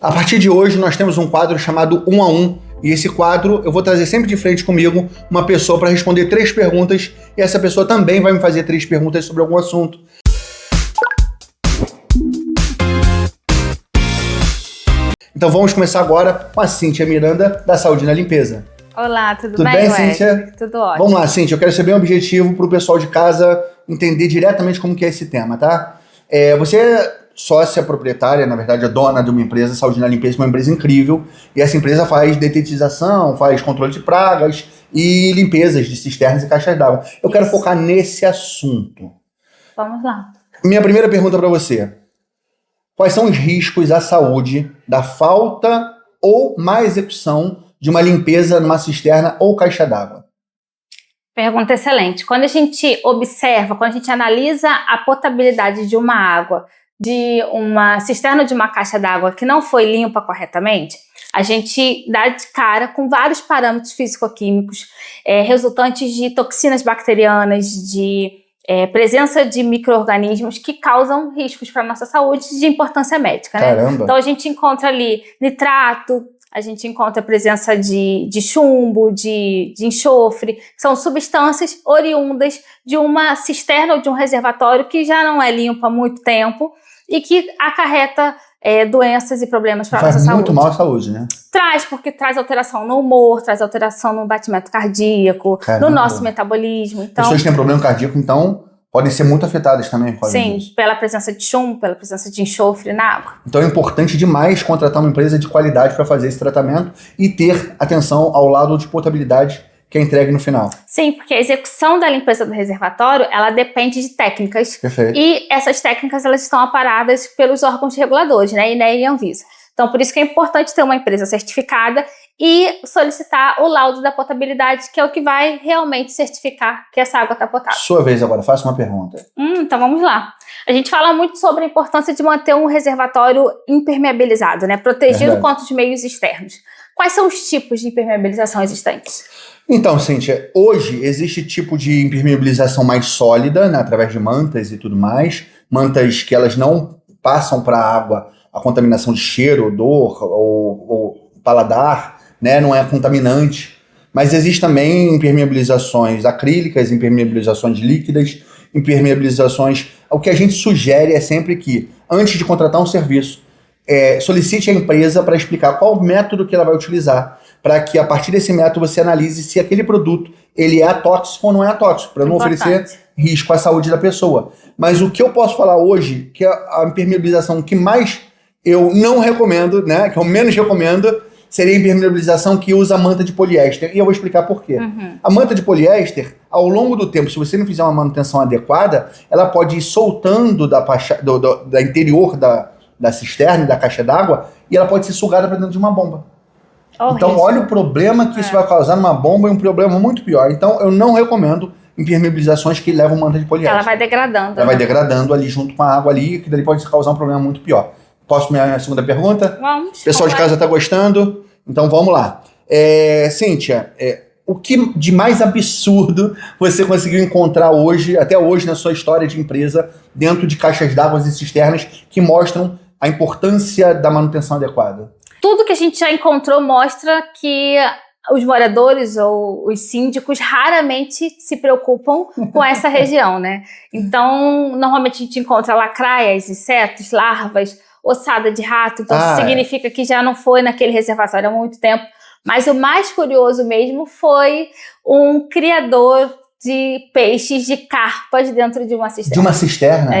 A partir de hoje, nós temos um quadro chamado 1 a 1, e esse quadro eu vou trazer sempre de frente comigo uma pessoa para responder 3 perguntas, e essa pessoa também vai me fazer 3 perguntas sobre algum assunto. Então vamos começar agora com a Cíntia Miranda, da Saúde na Limpeza. Olá, tudo bem, bem, Cíntia? Tudo ótimo. Vamos lá, Cíntia, eu quero ser bem objetivo para o pessoal de casa entender diretamente como que é esse tema, tá? Você é sócia proprietária, na verdade, é dona de uma empresa, Saúde na Limpeza, uma empresa incrível, e essa empresa faz detetização, faz controle de pragas e limpezas de cisternas e caixas d'água. Eu quero focar nesse assunto. Vamos lá. Minha primeira pergunta para você. Quais são os riscos à saúde da falta ou má execução de uma limpeza numa cisterna ou caixa d'água? Pergunta excelente. Quando a gente observa, quando a gente analisa a potabilidade de uma água, de uma cisterna ou de uma caixa d'água que não foi limpa corretamente, a gente dá de cara com vários parâmetros físico-químicos resultantes de toxinas bacterianas, de presença de micro-organismos que causam riscos para a nossa saúde de importância médica, né? Caramba. Então a gente encontra ali nitrato, a gente encontra a presença de chumbo, de enxofre, que são substâncias oriundas de uma cisterna ou de um reservatório que já não é limpo há muito tempo e que acarreta doenças e problemas para a nossa saúde. Faz muito mal à saúde, né? Traz, porque traz alteração no humor, traz alteração no batimento cardíaco, Caramba. no nosso metabolismo. Então, pessoas que têm problema cardíaco, então, podem ser muito afetadas também por causa sim, disso. pela presença de chumbo, pela presença de enxofre na água. Então é importante demais contratar uma empresa de qualidade para fazer esse tratamento e ter atenção ao lado de potabilidade que é entregue no final. Sim, porque a execução da limpeza do reservatório, ela depende de técnicas. Perfeito. E essas técnicas, elas estão amparadas pelos órgãos reguladores, né, INEA e Anvisa. Então, por isso que é importante ter uma empresa certificada e solicitar o laudo da potabilidade, que é o que vai realmente certificar que essa água está potável. Sua vez agora, faça uma pergunta. Então vamos lá. A gente fala muito sobre a importância de manter um reservatório impermeabilizado, né, protegido Verdade. contra os meios externos. Quais são os tipos de impermeabilização existentes? Então, Cíntia, hoje existe tipo de impermeabilização mais sólida, né, através de mantas e tudo mais. Mantas que elas não passam para a água a contaminação de cheiro, odor ou paladar, né, não é contaminante. Mas existe também impermeabilizações acrílicas, impermeabilizações líquidas, impermeabilizações... O que a gente sugere é sempre que, antes de contratar um serviço, solicite a empresa para explicar qual o método que ela vai utilizar, para que a partir desse método você analise se aquele produto ele é atóxico ou não é atóxico, para não oferecer risco à saúde da pessoa. Mas o que eu posso falar hoje, que é a impermeabilização que mais eu não recomendo, né, que eu menos recomendo, seria a impermeabilização que usa manta de poliéster. E eu vou explicar por quê. A manta de poliéster, ao longo do tempo, se você não fizer uma manutenção adequada, ela pode ir soltando da interior da cisterna e da caixa d'água, e ela pode ser sugada para dentro de uma bomba. Então, olha o problema que isso vai causar numa bomba, e um problema muito pior. Então, eu não recomendo impermeabilizações que levam manta de poliéster. Ela vai degradando. Ela vai degradando ali junto com a água ali, que dali pode causar um problema muito pior. Posso minha segunda pergunta? Vamos. O pessoal de casa está gostando? Então, vamos lá. Cíntia, o que de mais absurdo você conseguiu encontrar hoje, até hoje, na sua história de empresa, dentro de caixas d'água e cisternas, que mostram a importância da manutenção adequada? Tudo que a gente já encontrou mostra que os moradores ou os síndicos raramente se preocupam com essa região, né? Então, normalmente a gente encontra lacraias, insetos, larvas, ossada de rato, então isso significa que já não foi naquele reservatório há muito tempo. Mas o mais curioso mesmo foi um criador de peixes de carpas dentro de uma cisterna. De uma cisterna?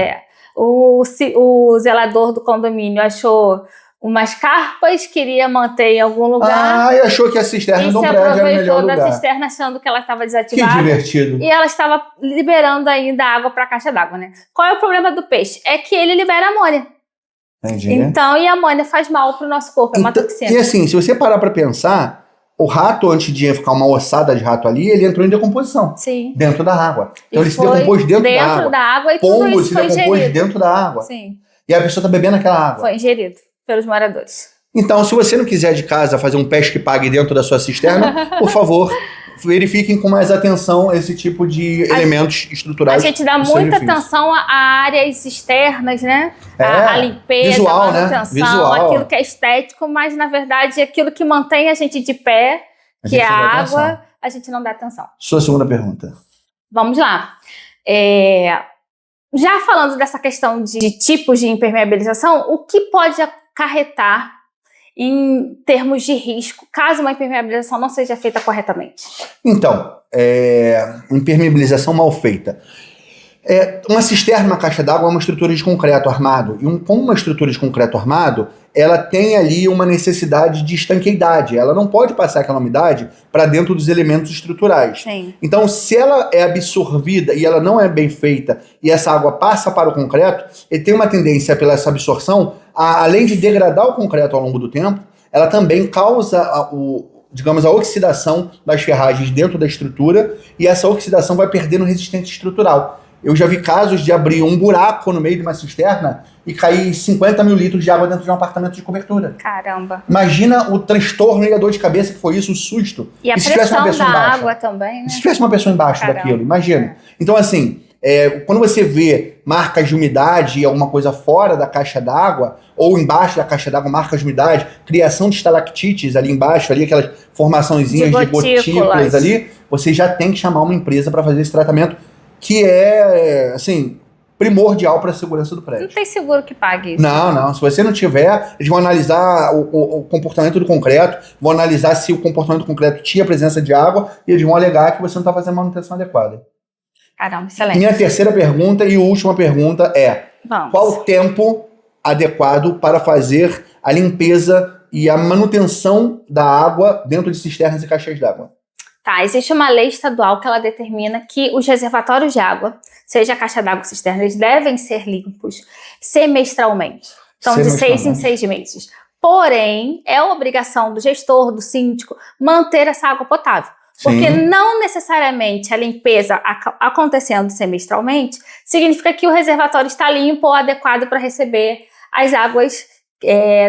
O zelador do condomínio achou umas carpas, queria manter em algum lugar. E achou que a cisterna do prédio era o melhor lugar. E se aproveitou da cisterna achando que ela estava desativada. Que divertido. E ela estava liberando ainda água para a caixa d'água, né? Qual é o problema do peixe? É que ele libera amônia. Entendi. Então, e a amônia faz mal para o nosso corpo, é uma toxina. E assim, se você parar para pensar, o rato, antes de ficar uma ossada de rato ali, ele entrou em decomposição. Sim. Dentro da água. Então E ele se decompôs dentro da água. E tudo isso se foi decompôs ingerido. dentro da água. Sim. E a pessoa está bebendo aquela água. Foi ingerido pelos moradores. Então, se você não quiser de casa fazer um pesque pague dentro da sua cisterna, por favor, verifiquem com mais atenção esse tipo de elementos estruturais. A gente dá muita atenção a áreas externas, né? A limpeza, visual, a manutenção, visual. Aquilo que é estético, mas na verdade aquilo que mantém a gente de pé, que é a água, a gente não dá atenção. Sua segunda pergunta. Vamos lá. Já falando dessa questão de tipos de impermeabilização, o que pode acarretar em termos de risco, caso uma impermeabilização não seja feita corretamente? Então, impermeabilização mal feita. Uma cisterna, uma caixa d'água é uma estrutura de concreto armado. E como uma estrutura de concreto armado, ela tem ali uma necessidade de estanqueidade. Ela não pode passar aquela umidade para dentro dos elementos estruturais. Sim. Então, se ela é absorvida e ela não é bem feita e essa água passa para o concreto, ele tem uma tendência pela essa absorção, além de degradar o concreto ao longo do tempo, ela também causa a oxidação das ferragens dentro da estrutura e essa oxidação vai perdendo resistência estrutural. Eu já vi casos de abrir um buraco no meio de uma cisterna e cair 50 mil litros de água dentro de um apartamento de cobertura. Caramba. Imagina o transtorno e a dor de cabeça que foi isso, o susto. E a pressão da água também, né? Se tivesse uma pessoa embaixo daquilo, imagina. Então, assim, quando você vê marcas de umidade e alguma coisa fora da caixa d'água, ou embaixo da caixa d'água, marcas de umidade, criação de estalactites ali embaixo, ali aquelas formaçõezinhas de gotículas ali, você já tem que chamar uma empresa para fazer esse tratamento, que é, assim, primordial para a segurança do prédio. Não tem seguro que pague isso. Não. Se você não tiver, eles vão analisar o comportamento do concreto, vão analisar se o comportamento do concreto tinha presença de água e eles vão alegar que você não está fazendo manutenção adequada. Caramba, excelente. Minha terceira pergunta e última pergunta é: qual o tempo adequado para fazer a limpeza e a manutenção da água dentro de cisternas e caixas d'água? Tá, existe uma lei estadual que ela determina que os reservatórios de água, seja a caixa d'água ou cisterna, eles devem ser limpos semestralmente. Então, de 6 em 6 meses. Porém, é obrigação do gestor, do síndico, manter essa água potável. Porque não necessariamente a limpeza acontecendo semestralmente significa que o reservatório está limpo ou adequado para receber as águas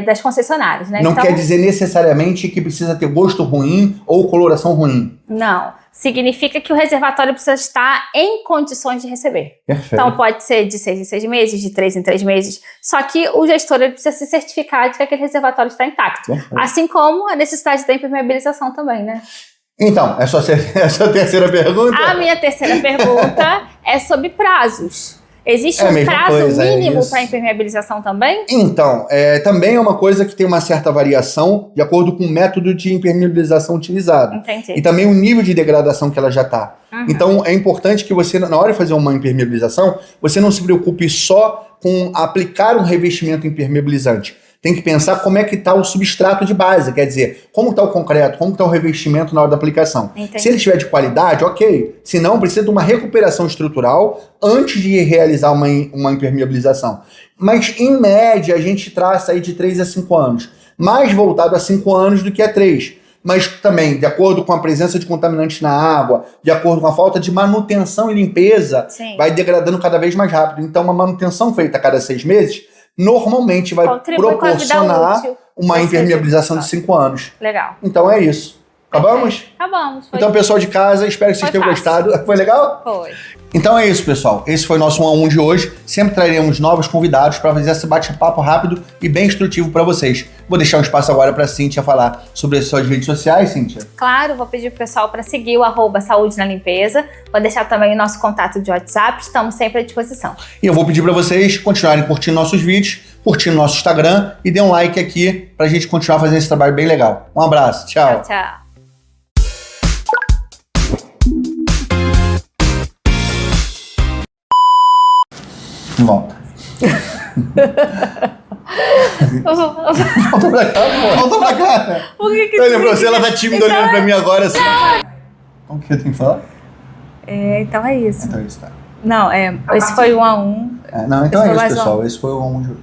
das concessionárias, né? Não quer dizer necessariamente que precisa ter gosto ruim ou coloração ruim. Não. Significa que o reservatório precisa estar em condições de receber. Perfeito. Então pode ser de 6 em 6 meses, de 3 em 3 meses. Só que o gestor ele precisa se certificar de que aquele reservatório está intacto. Perfeito. Assim como a necessidade da impermeabilização também, né? Então, é a sua terceira pergunta? A minha terceira pergunta é sobre prazos. Existe um prazo mínimo para impermeabilização também? Então, também é uma coisa que tem uma certa variação de acordo com o método de impermeabilização utilizado. Entendi. E também o nível de degradação que ela já está. Então, é importante que você, na hora de fazer uma impermeabilização, você não se preocupe só com aplicar um revestimento impermeabilizante. Tem que pensar como é que está o substrato de base, quer dizer, como está o concreto, como está o revestimento na hora da aplicação. Entendi. Se ele estiver de qualidade, ok. Se não, precisa de uma recuperação estrutural antes de realizar uma impermeabilização. Mas, em média, a gente traça aí de 3 a 5 anos. Mais voltado a 5 anos do que a 3. Mas também, de acordo com a presença de contaminantes na água, de acordo com a falta de manutenção e limpeza, vai degradando cada vez mais rápido. Então, uma manutenção feita a cada 6 meses normalmente vai proporcionar uma impermeabilização de 5 anos. Legal. Então é isso. Acabamos? Acabamos. Então, pessoal de casa, espero que vocês tenham gostado. Foi legal? Foi. Então é isso, pessoal. Esse foi o nosso 1 a 1 de hoje. Sempre traremos novos convidados para fazer esse bate-papo rápido e bem instrutivo para vocês. Vou deixar um espaço agora para a Cíntia falar sobre as suas redes sociais, Cíntia. Claro, vou pedir pro pessoal para seguir o @saúde na limpeza. Vou deixar também o nosso contato de WhatsApp. Estamos sempre à disposição. E eu vou pedir para vocês continuarem curtindo nossos vídeos, curtindo nosso Instagram e dê um like aqui para a gente continuar fazendo esse trabalho bem legal. Um abraço. Tchau. Tchau. Volta. Volta pra cá, pô. Volta pra cá. O que que lembrou? Se ela tá tímida olhando pra mim agora assim. O que eu tenho que falar? Então é isso. Então é isso, tá. Não, esse foi 1 a 1. Não, então é isso, pessoal. Esse foi o 1 a 1 de hoje.